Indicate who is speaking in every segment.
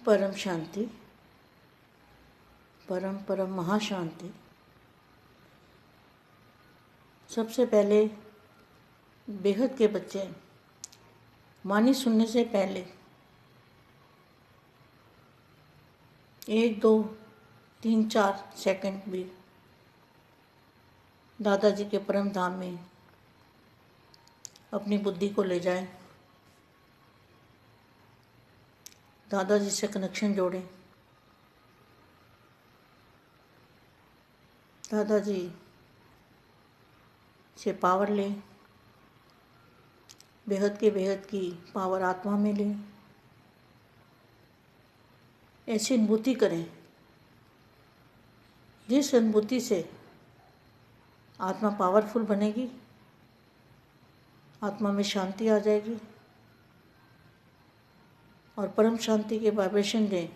Speaker 1: परम शांति, परम परम महाशांति। सबसे पहले बेहद के बच्चे वाणी सुनने से पहले 1, 2, 3, 4 सेकंड भी दादाजी के परम धाम में अपनी बुद्धि को ले जाएं, दादाजी से कनेक्शन जोड़ें, दादाजी से पावर लें, बेहद की पावर आत्मा में लें। ऐसी अनुभूति करें जिस अनुभूति से आत्मा पावरफुल बनेगी, आत्मा में शांति आ जाएगी और परम शांति के वाइब्रेशन दें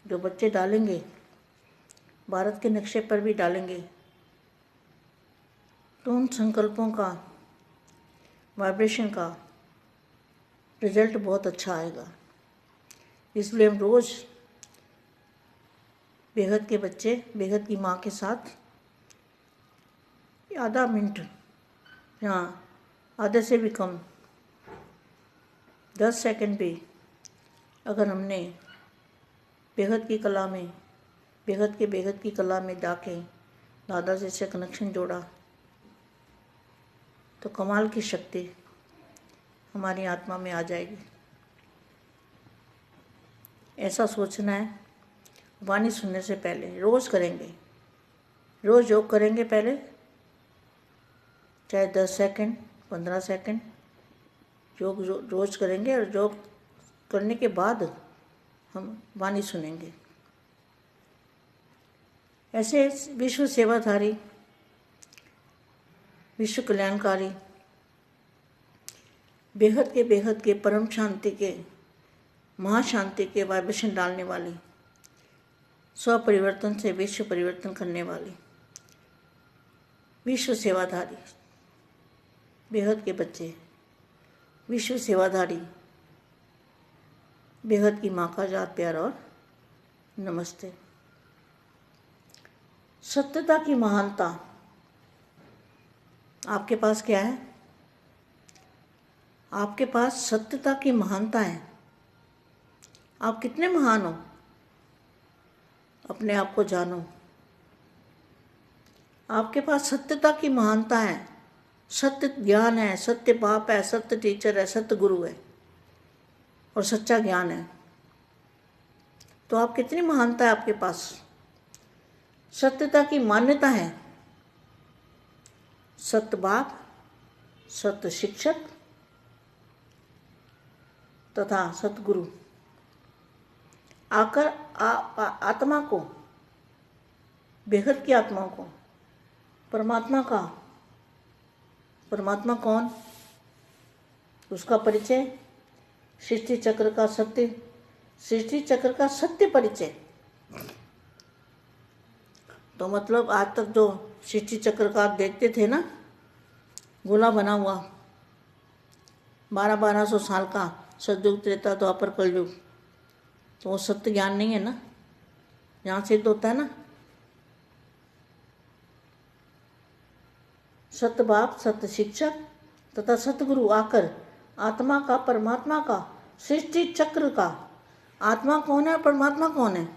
Speaker 1: जो बच्चे डालेंगे, भारत के नक्शे पर भी डालेंगे, तो उन संकल्पों का वाइब्रेशन का रिजल्ट बहुत अच्छा आएगा। इसलिए हम रोज़ बेहद के बच्चे बेहद की माँ के साथ आधा मिनट या आधे से भी कम 10 सेकंड भी अगर हमने बेहद की कला में बेहद की कला में जाके दादाजी से कनेक्शन जोड़ा तो कमाल की शक्ति हमारी आत्मा में आ जाएगी। ऐसा सोचना है। वाणी सुनने से पहले रोज़ करेंगे, रोज़ योग करेंगे। पहले चाहे 10 सेकंड 15 सेकंड योग रोज़ करेंगे और योग करने के बाद हम वाणी सुनेंगे। ऐसे विश्व सेवाधारी, विश्व कल्याणकारी, बेहद के परम शांति के महाशांति के वाइब्रेशन डालने वाली, स्व परिवर्तन से विश्व परिवर्तन करने वाली विश्व सेवाधारी बेहद के बच्चे, विश्व सेवाधारी बेहद की माँ का याद प्यार और नमस्ते। सत्यता की महानता आपके पास क्या है? आपके पास सत्यता की महानता है। आप कितने महान हो, अपने आप को जानो। आपके पास सत्यता की महानता है, सत्य ज्ञान है, सत्य बाप है, सत्य टीचर है, सत्य गुरु है और सच्चा ज्ञान है। तो आप कितनी महानता है आपके पास। सत्यता की मान्यता है, सत्य बाप, सत्य शिक्षक तथा सतगुरु आकर आत्मा को, बेहद की आत्मा को, परमात्मा कौन, उसका परिचय, सृष्टि चक्र का सत्य परिचय। तो मतलब आज तक जो सृष्टि चक्र का आप देखते थे ना, गोला बना हुआ, 1200 साल का, सतयुग त्रेता द्वापर कलयुग, तो वो सत्य ज्ञान नहीं है ना, यहाँ सिद्ध होता है ना। सत्य बाप, सत्य शिक्षक तथा सतगुरु आकर आत्मा का, परमात्मा का, सृष्टि चक्र का, आत्मा कौन है और परमात्मा कौन है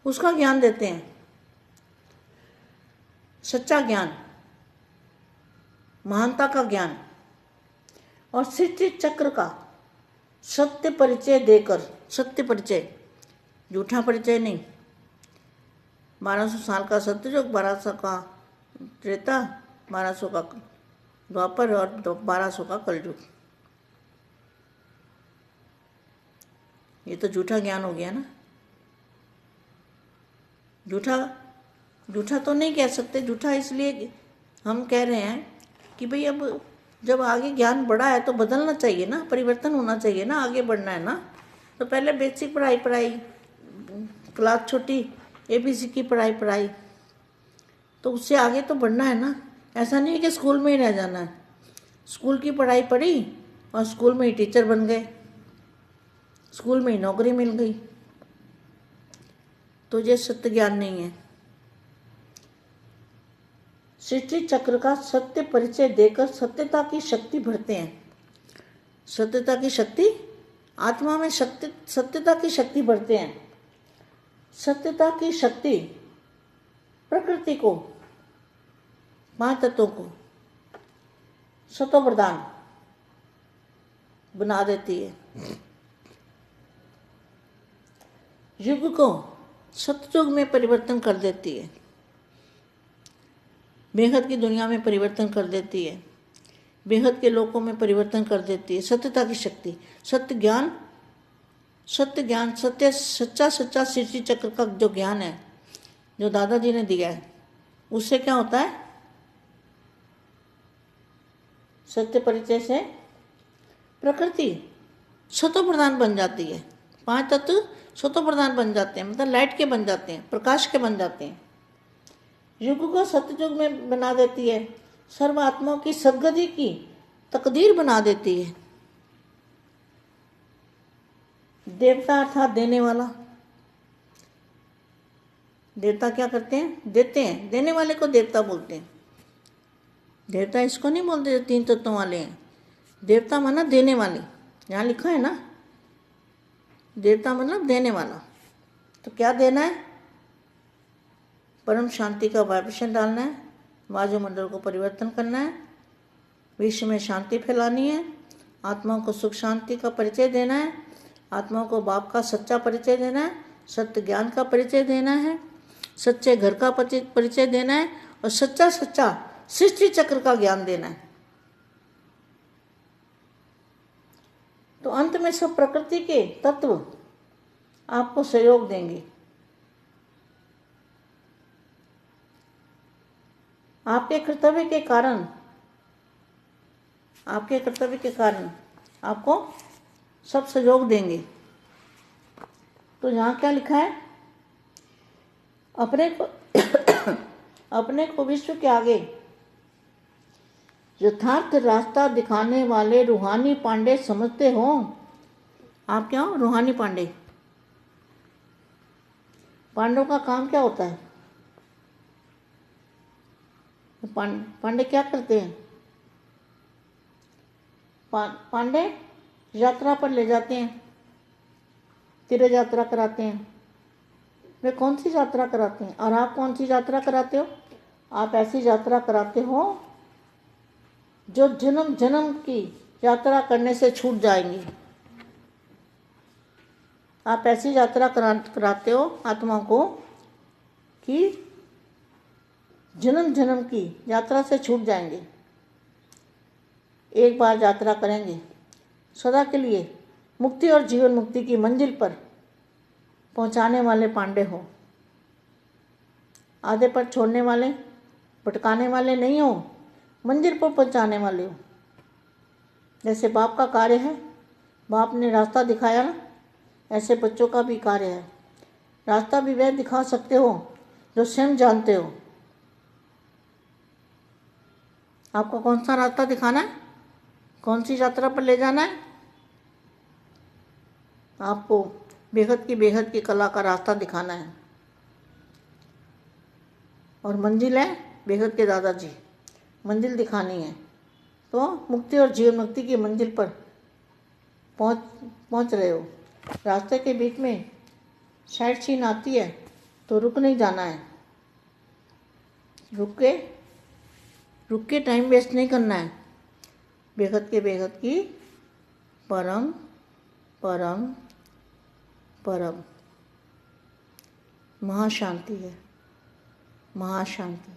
Speaker 1: उसका ज्ञान देते हैं। सच्चा ज्ञान, महानता का ज्ञान और सृष्टि चक्र का सत्य परिचय देकर, सत्य परिचय, झूठा परिचय नहीं। 1200 साल का सत्ययुग, 1200 का त्रेता, 1200 का द्वापर और 1200 का कलयुग। ये तो झूठा ज्ञान हो गया ना। झूठा तो नहीं कह सकते। झूठा इसलिए हम कह रहे हैं कि भाई अब जब आगे ज्ञान बढ़ा है तो बदलना चाहिए ना, परिवर्तन होना चाहिए ना, आगे बढ़ना है ना। तो पहले बेसिक पढ़ाई, क्लास छोटी ABC की पढ़ाई, तो उससे आगे तो बढ़ना है ना। ऐसा नहीं है कि स्कूल में ही रह जाना है। स्कूल की पढ़ाई पढ़ी और स्कूल में ही टीचर बन गए, स्कूल में ही नौकरी मिल गई। तो ये सत्य ज्ञान नहीं है। सृष्टि चक्र का सत्य परिचय देकर सत्यता की शक्ति भरते हैं। सत्यता की शक्ति, आत्मा में सत्यता की शक्ति भरते हैं। सत्यता की शक्ति प्रकृति को, 5 तत्वों को सतो प्रधान बना देती है। युग को सतयुग में परिवर्तन कर देती है। बेहद की दुनिया में परिवर्तन कर देती है। बेहद के लोकों में परिवर्तन कर देती है सत्यता की शक्ति। सत्य ज्ञान, सत्य सच्चा सृष्टि चक्र का जो ज्ञान है, जो दादाजी ने दिया है, उससे क्या होता है? सत्य परिचय से प्रकृति सतो प्रधान बन जाती है। 5 तत्व सतो प्रधान बन जाते हैं, मतलब लाइट के बन जाते हैं, प्रकाश के बन जाते हैं। युग को सतयुग में बना देती है। सर्व आत्माओं की सद्गति की तकदीर बना देती है। देवता अर्थात देने वाला। देवता क्या करते हैं? देते हैं। देने वाले को देवता बोलते हैं। देवता इसको नहीं बोलते जो 3 तत्वों वाले हैं। देवता माना देने वाले, यहाँ लिखा है ना, देवता मतलब देने वाला। तो क्या देना है? परम शांति का वाइब्रेशन डालना है, वायुमंडल को परिवर्तन करना है, विश्व में शांति फैलानी है, आत्माओं को सुख शांति का परिचय देना है, आत्माओं को बाप का सच्चा परिचय देना है, सत्य ज्ञान का परिचय देना है, सच्चे घर का परिचय देना है, और सच्चा सृष्टि चक्र का ज्ञान देना है। तो अंत में सब प्रकृति के तत्व आपको सहयोग देंगे। आपके कर्तव्य के कारण आपको सब सहयोग देंगे। तो यहाँ क्या लिखा है? अपने को विश्व के आगे यथार्थ रास्ता दिखाने वाले रूहानी पांडे समझते हो। आप क्या हो? रूहानी पांडे। पांडवों का काम क्या होता है? पांडे क्या करते हैं? पांडे यात्रा पर ले जाते हैं, तीर्थ यात्रा कराते हैं। वे कौन सी यात्रा कराते हैं? और आप कौन सी यात्रा कराते हो? आप ऐसी यात्रा कराते हो जो जन्म जन्म की यात्रा करने से छूट जाएंगी। आप ऐसी यात्रा कराते हो आत्मा को कि जन्म जन्म की यात्रा से छूट जाएंगे। एक बार यात्रा करेंगे, सदा के लिए मुक्ति और जीवन मुक्ति की मंजिल पर पहुंचाने वाले पांडे हो। आधे पर छोड़ने वाले, भटकाने वाले नहीं हो, मंजिल पर पहुंचाने वाले हो। जैसे बाप का कार्य है, बाप ने रास्ता दिखाया ना, ऐसे बच्चों का भी कार्य है। रास्ता भी वह दिखा सकते हो जो स्वयं जानते हो। आपको कौन सा रास्ता दिखाना है? कौन सी यात्रा पर ले जाना है? आपको बेहद की कला का रास्ता दिखाना है। और मंजिल है बेहद के दादाजी, मंजिल दिखानी है। तो मुक्ति और जीवन मुक्ति की मंजिल पर पहुंच रहे हो। रास्ते के बीच में साइड सीन आती है तो रुक नहीं जाना है। रुक के टाइम वेस्ट नहीं करना है। बेहद की परम महाशांति है। महाशांति।